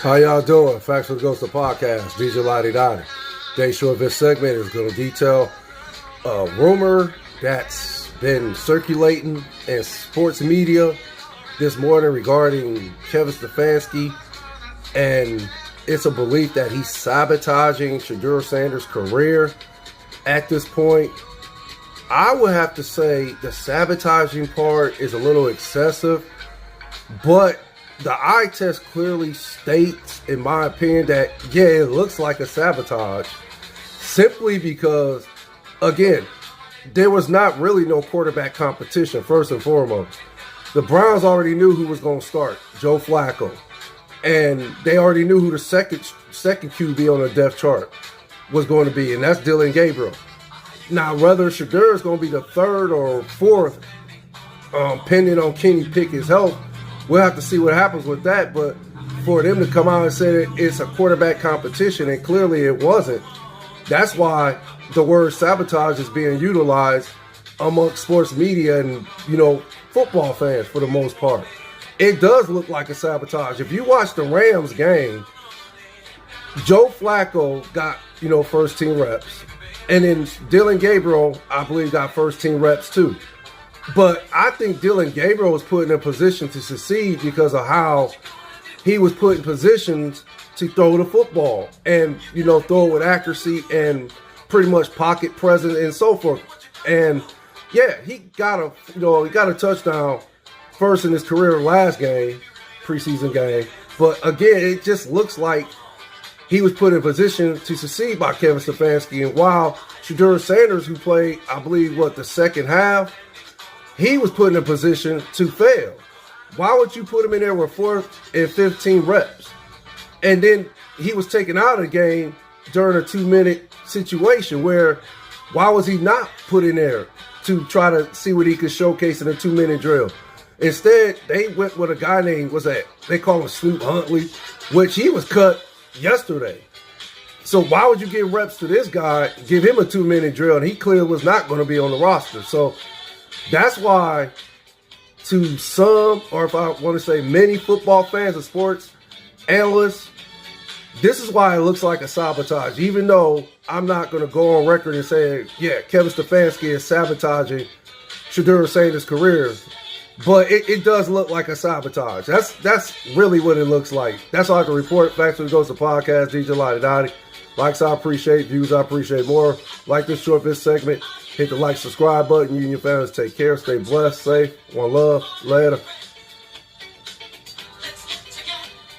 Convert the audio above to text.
How y'all doing? Facts with Ghost of Podcast, DJ Laudy, Daudy. Today's short this segment is going to detail a rumor that's been circulating in sports media this morning regarding Kevin Stefanski, and it's a belief that he's sabotaging Shedeur Sanders' career at this point. I would have to say the sabotaging part is a little excessive, but the eye test clearly states, in my opinion, that, yeah, it looks like a sabotage. Simply because, again, there was not really no quarterback competition, first and foremost. The Browns already knew who was going to start, Joe Flacco. And they already knew who the second QB on the depth chart was going to be, and that's Dillon Gabriel. Now, whether Shedeur is going to be the third or fourth, pending on Kenny Pickett's health, we'll have to see what happens with that. But for them to come out and say that it's a quarterback competition, and clearly it wasn't, that's why the word sabotage is being utilized amongst sports media and, football fans for the most part. It does look like a sabotage. If you watch the Rams game, Joe Flacco got, first team reps. And then Dillon Gabriel, I believe, got first team reps too. But I think Dillon Gabriel was put in a position to succeed because of how he was put in positions to throw the football and, throw it with accuracy and pretty much pocket presence and so forth. And yeah, he got a touchdown first in his career last game, preseason game. But again, it just looks like he was put in position to succeed by Kevin Stefanski. And while Shedeur Sanders, who played, I believe, the second half, he was put in a position to fail. Why would you put him in there with 4th and 15 reps? And then he was taken out of the game during a 2-minute situation where why was he not put in there to try to see what he could showcase in a 2-minute drill? Instead, they went with a guy named, they call him Snoop Huntley, which he was cut yesterday. So why would you give reps to this guy, give him a 2-minute drill, and he clearly was not going to be on the roster? So that's why, to some, or if I want to say many football fans and sports analysts, this is why it looks like a sabotage. Even though I'm not going to go on record and say, yeah, Kevin Stefanski is sabotaging Shedeur Sanders' career, but it does look like a sabotage. That's really what it looks like. That's all I can report. Facts when it goes to podcast. DJ Laudy, Daudy. Likes I appreciate, views I appreciate more. Like this segment. Hit the like, subscribe button. You and your families take care. Stay blessed, safe. One love. Later.